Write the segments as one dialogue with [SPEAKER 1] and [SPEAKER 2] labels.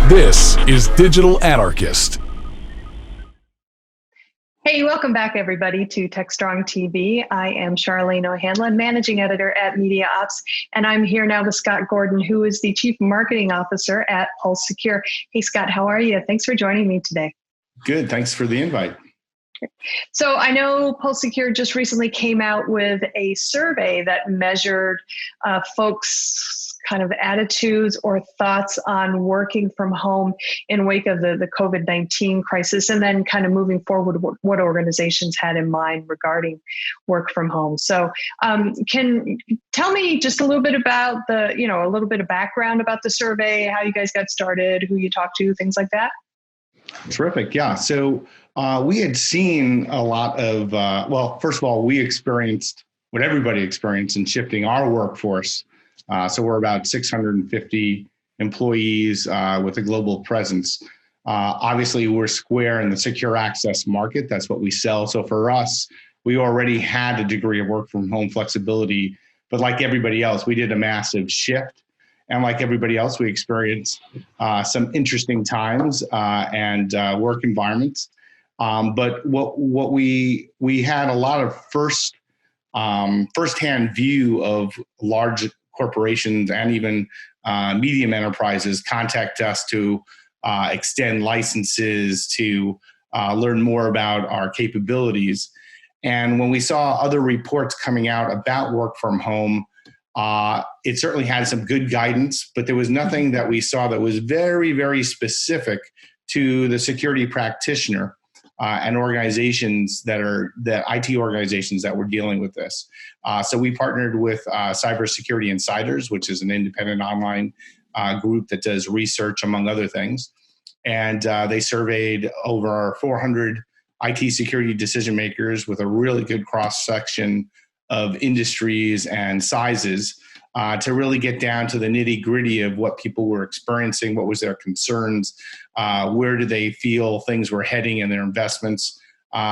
[SPEAKER 1] This is Digital Anarchist.
[SPEAKER 2] Hey, welcome back, everybody, to TechStrong TV. I am Charlene O'Hanlon, Managing Editor at Media Ops, and I'm here now with Scott Gordon, who is the Chief Marketing Officer at Pulse Secure. Hey, Scott, how are you? Thanks for joining me today.
[SPEAKER 3] Good. Thanks for the invite.
[SPEAKER 2] So I know Pulse Secure just recently came out with a survey that measured folks' kind of attitudes or thoughts on working from home in wake of the COVID-19 crisis, and then kind of moving forward what organizations had in mind regarding work from home. So can tell me just a little bit about a little bit of background about the survey, how you guys got started, who you talked to, things like that?
[SPEAKER 3] Terrific. Yeah. So we had seen a lot of, first of all, we experienced what everybody experienced in shifting our workforce. So we're about 650 employees with a global presence. Obviously, we're square in the secure access market. That's what we sell. So for us, we already had a degree of work from home flexibility. But like everybody else, we did a massive shift. And like everybody else, we experienced some interesting times and work environments. But what we had a lot of firsthand view of large corporations and even medium enterprises contact us to extend licenses, to learn more about our capabilities. And when we saw other reports coming out about work from home, it certainly had some good guidance, but there was nothing that we saw that was very, very specific to the security practitioner and organizations IT organizations that were dealing with this. So we partnered with Cybersecurity Insiders, which is an independent online group that does research, among other things. And they surveyed over 400 IT security decision makers with a really good cross-section of industries and sizes to really get down to the nitty-gritty of what people were experiencing, what was their concerns, where do they feel things were heading in their investments.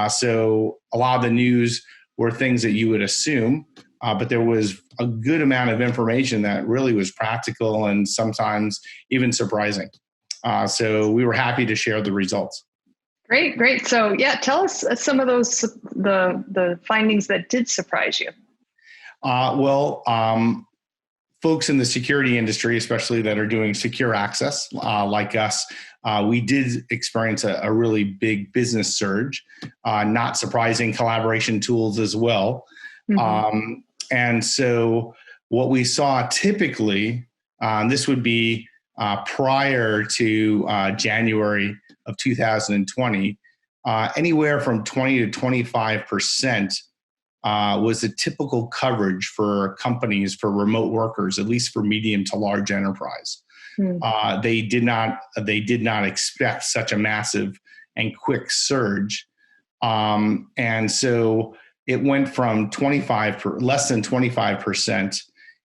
[SPEAKER 3] So a lot of the news were things that you would assume, but there was a good amount of information that really was practical and sometimes even surprising. So we were happy to share the results.
[SPEAKER 2] Great. So yeah, tell us some of those, the findings that did surprise you.
[SPEAKER 3] Folks in the security industry, especially that are doing secure access like us, we did experience a really big business surge, not surprising, collaboration tools as well. Mm-hmm. And so what we saw typically, this would be prior to January of 2020, anywhere from 20 to 25% was the typical coverage for companies for remote workers, at least for medium to large enterprise. They did not expect such a massive and quick surge, and so it went from less than 25%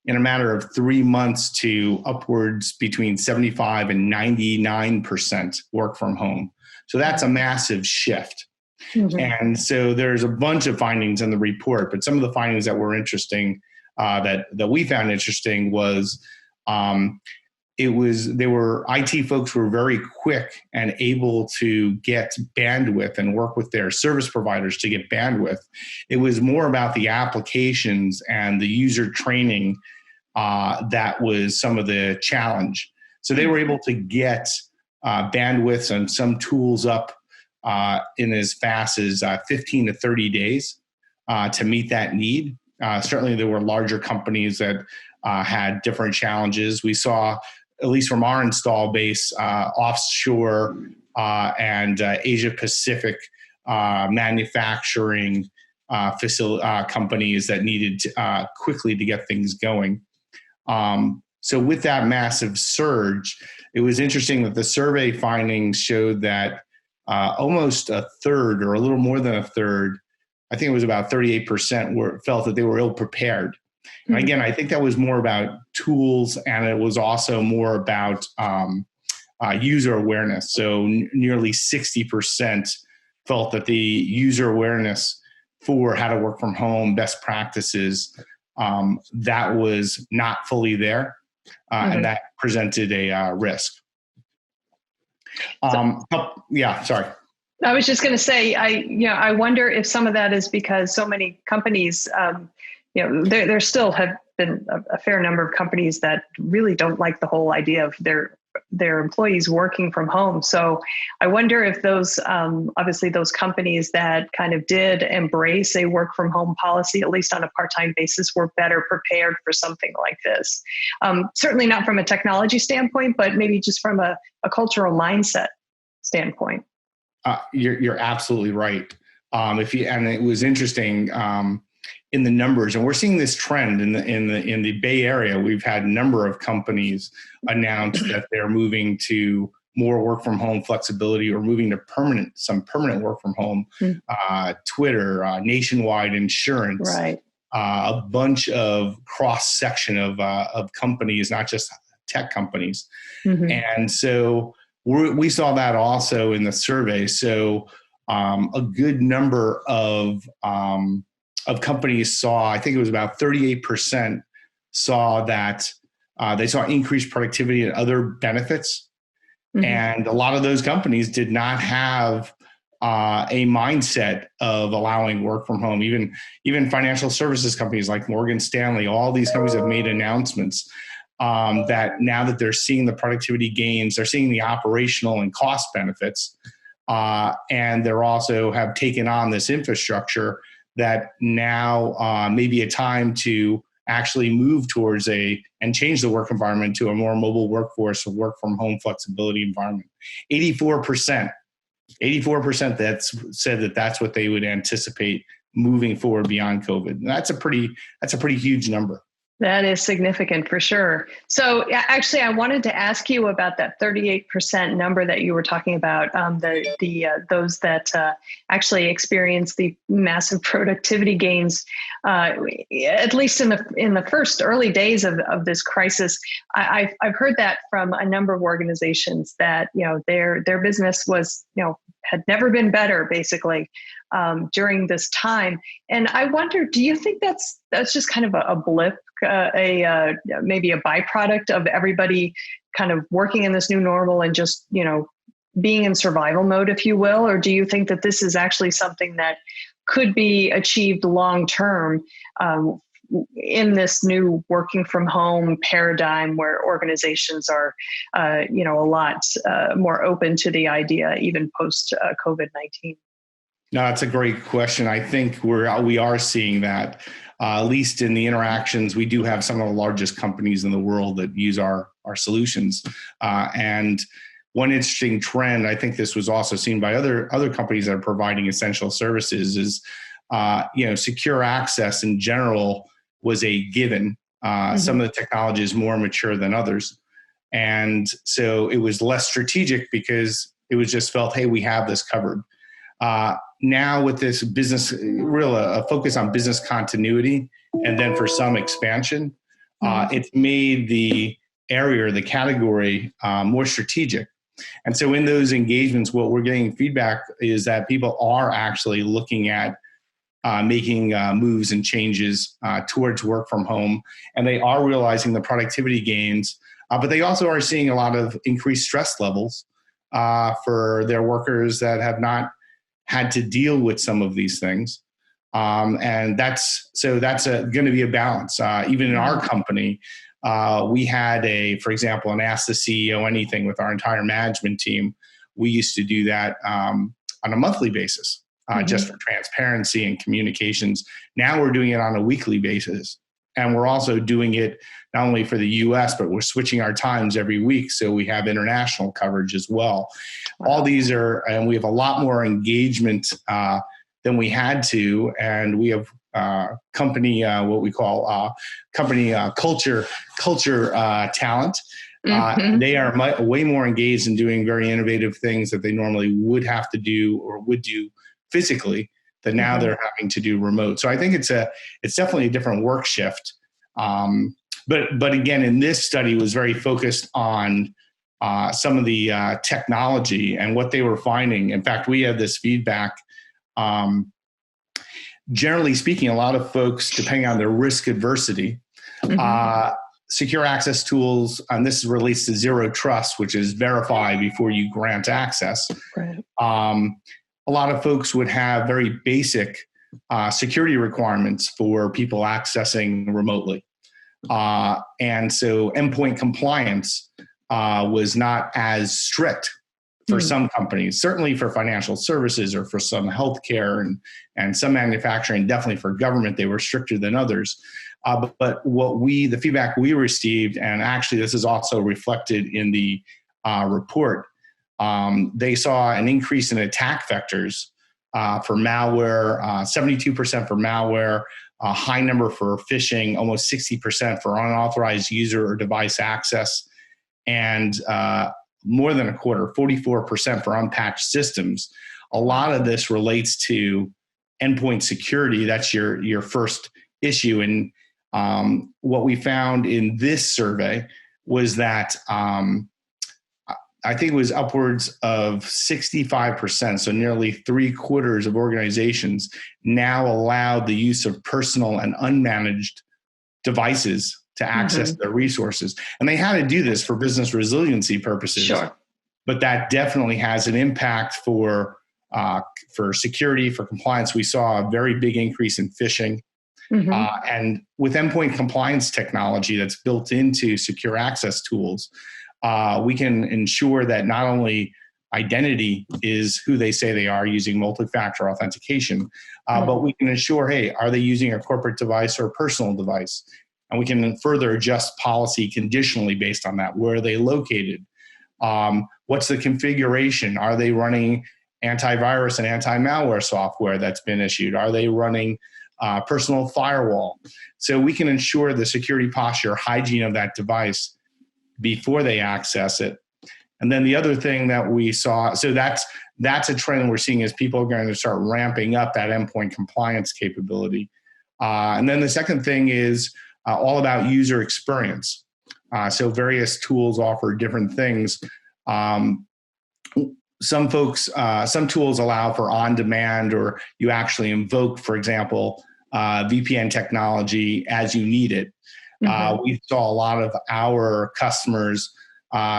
[SPEAKER 3] in a matter of 3 months to upwards between 75 and 99% work from home. So that's a massive shift. Mm-hmm. And so there's a bunch of findings in the report, but some of the findings that were interesting, that we found interesting was, IT folks were very quick and able to get bandwidth and work with their service providers to get bandwidth. It was more about the applications and the user training that was some of the challenge. So they were able to get bandwidths and some tools up in as fast as 15 to 30 days to meet that need. Certainly there were larger companies that had different challenges. We saw, at least from our install base, offshore and Asia Pacific manufacturing companies that needed quickly to get things going. So with that massive surge, it was interesting that the survey findings showed that almost a third, or a little more than a third, I think it was about 38%, felt that they were ill prepared. Mm-hmm. And again, I think that was more about tools, and it was also more about user awareness. So nearly 60% felt that the user awareness for how to work from home, best practices, that was not fully there, and that presented a risk. Yeah, sorry.
[SPEAKER 2] I was just going to say, I wonder if some of that is because so many companies, there still have been a fair number of companies that really don't like the whole idea of their employees working from home. So I wonder if those, obviously those companies that kind of did embrace a work from home policy, at least on a part-time basis, were better prepared for something like this. Certainly not from a technology standpoint, but maybe just from a cultural mindset standpoint.
[SPEAKER 3] You're absolutely right. And it was interesting in the numbers, and we're seeing this trend in the Bay Area. We've had a number of companies announce that they're moving to more work from home flexibility or moving to some permanent work from home. Twitter, Nationwide Insurance,
[SPEAKER 2] right.
[SPEAKER 3] A bunch of cross section of companies, not just tech companies, and so. We saw that also in the survey. So a good number of companies saw, I think it was about 38% saw that they saw increased productivity and other benefits. And a lot of those companies did not have a mindset of allowing work from home. Even financial services companies like Morgan Stanley, all these companies have made announcements that now that they're seeing the productivity gains, they're seeing the operational and cost benefits, and they're also have taken on this infrastructure that now may be a time to actually move towards and change the work environment to a more mobile workforce, a work from home flexibility environment. 84% that said that's what they would anticipate moving forward beyond COVID. And that's a pretty huge number.
[SPEAKER 2] That is significant for sure. So actually, I wanted to ask you about that 38% number that you were talking about, those that actually experience the massive productivity gains, at least in the first early days of this crisis. I've heard that from a number of organizations that, their business was, had never been better, basically, during this time. And I wonder, do you think that's just kind of a blip? Maybe a byproduct of everybody kind of working in this new normal and just, being in survival mode, if you will? Or do you think that this is actually something that could be achieved long-term in this new working from home paradigm where organizations are, a lot more open to the idea, even post COVID-19?
[SPEAKER 3] No, that's a great question. I think we are seeing that. At least in the interactions, we do have some of the largest companies in the world that use our solutions. And one interesting trend, I think this was also seen by other companies that are providing essential services, is secure access in general was a given. Some of the technology is more mature than others. And so it was less strategic because it was just felt, hey, we have this covered. Now with this business, a focus on business continuity, and then for some expansion, it's made the area or the category more strategic. And so in those engagements, what we're getting feedback is that people are actually looking at making moves and changes towards work from home, and they are realizing the productivity gains, but they also are seeing a lot of increased stress levels for their workers that have not had to deal with some of these things. And that's going to be a balance. Even in our company, we had for example, an Ask the CEO Anything with our entire management team. We used to do that on a monthly basis, just for transparency and communications. Now we're doing it on a weekly basis. And we're also doing it not only for the US, but we're switching our times every week. So we have international coverage as well. Wow. All these and we have a lot more engagement than we had to. And we have company, what we call company culture talent. They are way more engaged in doing very innovative things that they normally would have to do or would do physically, that now they're having to do remote. So I think it's definitely a different work shift. But again, in this study was very focused on some of the technology and what they were finding. In fact, we had this feedback. Generally speaking, a lot of folks, depending on their risk adversity, secure access tools, and this relates to zero trust, which is verify before you grant access.
[SPEAKER 2] Right.
[SPEAKER 3] A lot of folks would have very basic security requirements for people accessing remotely. And so endpoint compliance was not as strict for some companies, certainly for financial services or for some healthcare and some manufacturing, definitely for government, they were stricter than others. But the feedback we received, and actually this is also reflected in the report, they saw an increase in attack vectors for malware, 72% for malware, a high number for phishing, almost 60% for unauthorized user or device access, and more than a quarter, 44% for unpatched systems. A lot of this relates to endpoint security. That's your first issue. And what we found in this survey was that I think it was upwards of 65%, so nearly 3/4 of organizations now allow the use of personal and unmanaged devices to access their resources. And they had to do this for business resiliency purposes.
[SPEAKER 2] Sure.
[SPEAKER 3] But that definitely has an impact for security, for compliance. We saw a very big increase in phishing. And with endpoint compliance technology that's built into secure access tools, we can ensure that not only identity is who they say they are using multi-factor authentication, but we can ensure, hey, are they using a corporate device or a personal device? And we can further adjust policy conditionally based on that. Where are they located? What's the configuration? Are they running antivirus and anti-malware software that's been issued? Are they running personal firewall? So we can ensure the security posture, hygiene of that device before they access it. And then the other thing that we saw, so that's a trend we're seeing is people are going to start ramping up that endpoint compliance capability. And then the second thing is all about user experience. So various tools offer different things. Some tools allow for on-demand, or you actually invoke, for example, VPN technology as you need it. We saw a lot of our customers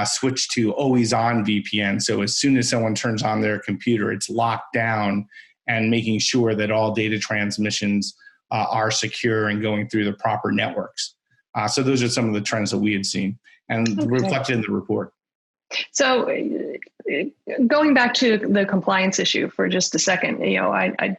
[SPEAKER 3] switch to always-on VPN. So as soon as someone turns on their computer, it's locked down, and making sure that all data transmissions are secure and going through the proper networks. So those are some of the trends that we had seen and reflected in the report. So
[SPEAKER 2] going back to the compliance issue for just a second,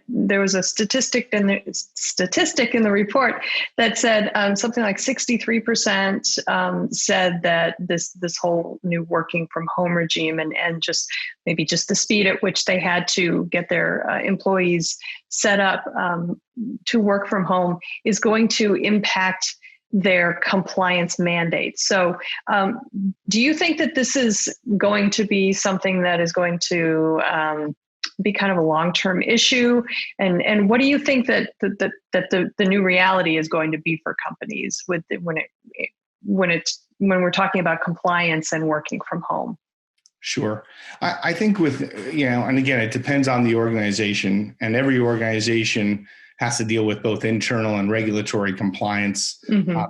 [SPEAKER 2] there was a statistic in the report that said something like 63% said that this whole new working from home regime and just the speed at which they had to get their employees set up to work from home is going to impact their compliance mandates. So do you think that this is going to be something that is going to be kind of a long-term issue? And what do you think that the new reality is going to be for companies when we're talking about compliance and working from home?
[SPEAKER 3] Sure. I think with, and again, it depends on the organization, and every organization has to deal with both internal and regulatory compliance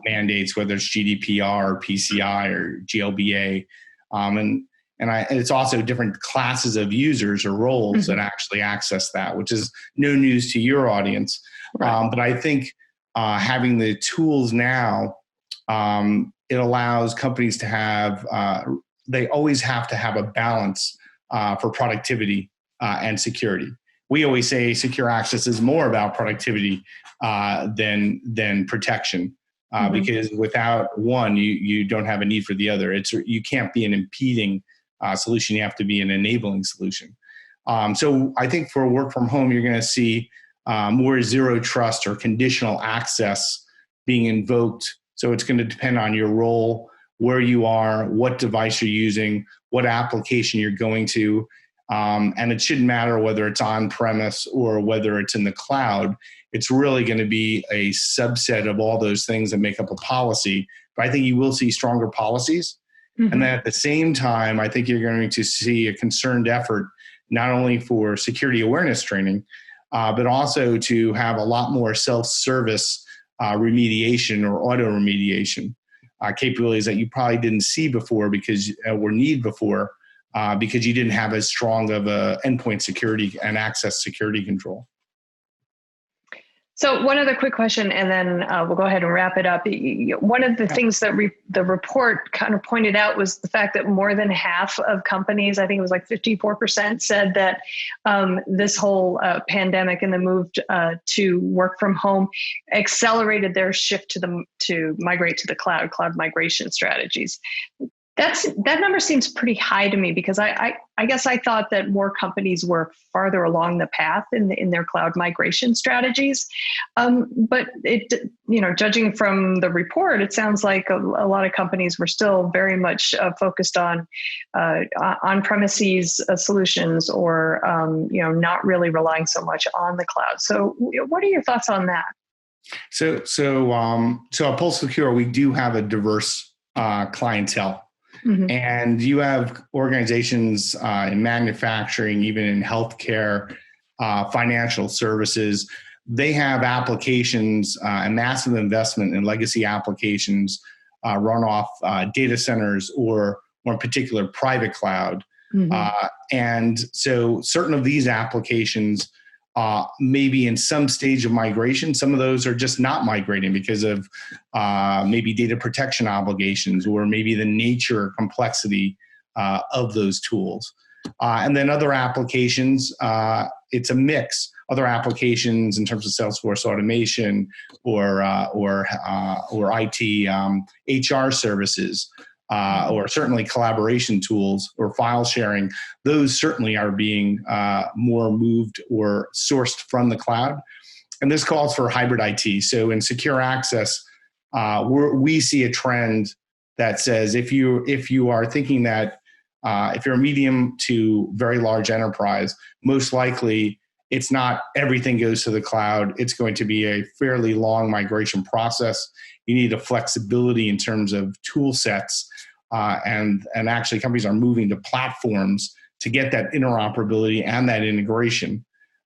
[SPEAKER 3] mandates, whether it's GDPR or PCI or GLBA. And it's also different classes of users or roles that actually access that, which is no news to your audience. Right. But I think having the tools now, it allows companies to have, they always have to have a balance for productivity and security. We always say secure access is more about productivity than protection, because without one, you don't have a need for the other. You can't be an impeding solution. You have to be an enabling solution. So I think for work from home, you're going to see more zero trust or conditional access being invoked. So it's going to depend on your role, where you are, what device you're using, what application you're going to. And it shouldn't matter whether it's on-premise or whether it's in the cloud. It's really going to be a subset of all those things that make up a policy. But I think you will see stronger policies. And then at the same time, I think you're going to see a concerted effort, not only for security awareness training, but also to have a lot more self-service remediation or auto remediation. capabilities that you probably didn't see before because or need before because you didn't have as strong of a endpoint security and access security control.
[SPEAKER 2] So one other quick question, and then we'll go ahead and wrap it up. One of the things that the report kind of pointed out was the fact that more than half of companies, I think it was like 54%, said that this whole pandemic and the move to work from home accelerated their shift to migrate to the cloud migration strategies. That number seems pretty high to me because I guess I thought that more companies were farther along the path in their cloud migration strategies. But judging from the report, it sounds like a lot of companies were still very much focused on on-premises solutions or not really relying so much on the cloud. So what are your thoughts on that?
[SPEAKER 3] So at Pulse Secure, we do have a diverse clientele. Mm-hmm. And you have organizations in manufacturing, even in healthcare, financial services. They have applications and massive investment in legacy applications run off data centers or in particular private cloud. Mm-hmm. And so certain of these applications maybe in some stage of migration. Some of those are just not migrating because of maybe data protection obligations or maybe the nature or complexity of those tools. And then other applications, it's a mix. Other applications in terms of Salesforce automation or IT, HR services, or certainly collaboration tools or file sharing, those certainly are being more moved or sourced from the cloud. And this calls for hybrid IT. So in secure access, we see a trend that says if you are thinking that if you're a medium to very large enterprise, most likely it's not everything goes to the cloud. It's going to be a fairly long migration process. You need a flexibility in terms of tool sets. And actually companies are moving to platforms to get that interoperability and that integration.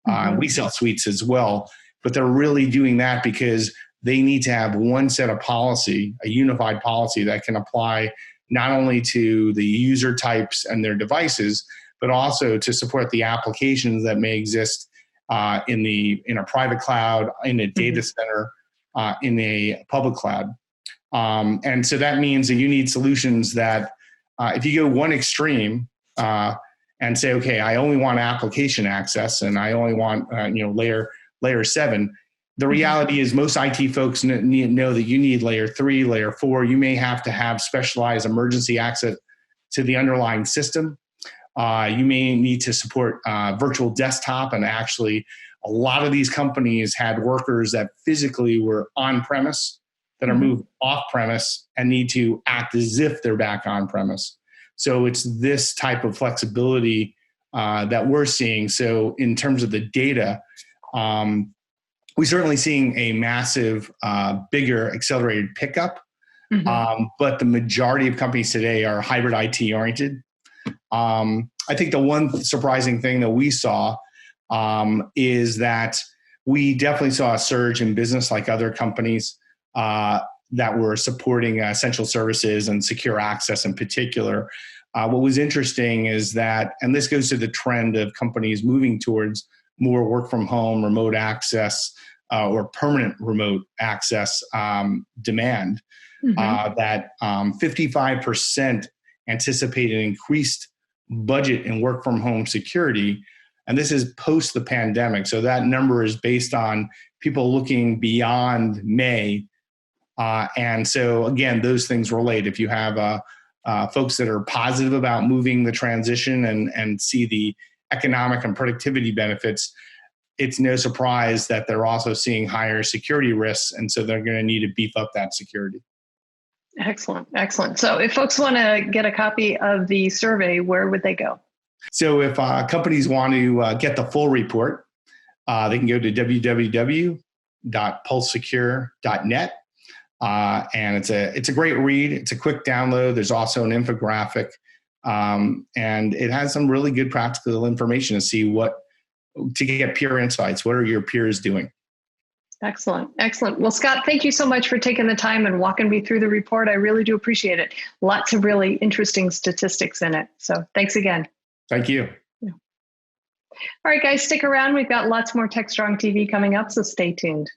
[SPEAKER 3] Mm-hmm. We sell suites as well, but they're really doing that because they need to have one set of policy, a unified policy that can apply not only to the user types and their devices, but also to support the applications that may exist in a private cloud, in a data center, in a public cloud. And so that means that you need solutions that if you go one extreme and say, okay, I only want application access and I only want layer 7, the reality is most IT folks know that you need layer 3, layer 4. You may have to have specialized emergency access to the underlying system. You may need to support virtual desktop, and actually a lot of these companies had workers that physically were on-premise that are moved off-premise and need to act as if they're back on-premise. So it's this type of flexibility that we're seeing. So in terms of the data, we're certainly seeing a massive, bigger accelerated pickup. Mm-hmm. But the majority of companies today are hybrid IT oriented. I think the one surprising thing that we saw is that we definitely saw a surge in business like other companies that were supporting essential services and secure access in particular. What was interesting is that, and this goes to the trend of companies moving towards more work from home, remote access, or permanent remote access demand, that 55% anticipated increased budget in work from home security. And this is post the pandemic. So that number is based on people looking beyond May. And so again, those things relate. If you have folks that are positive about moving the transition and see the economic and productivity benefits, it's no surprise that they're also seeing higher security risks. And so they're going to need to beef up that security.
[SPEAKER 2] Excellent. Excellent. So if folks want to get a copy of the survey, where would they go?
[SPEAKER 3] So if companies want to get the full report, they can go to www.pulsesecure.net. And it's a great read. It's a quick download. There's also an infographic. And it has some really good practical information to see to get peer insights. What are your peers doing?
[SPEAKER 2] Excellent. Excellent. Well, Scott, thank you so much for taking the time and walking me through the report. I really do appreciate it. Lots of really interesting statistics in it. So thanks again.
[SPEAKER 3] Thank you.
[SPEAKER 2] All right, guys, stick around. We've got lots more TechStrong TV coming up, so stay tuned.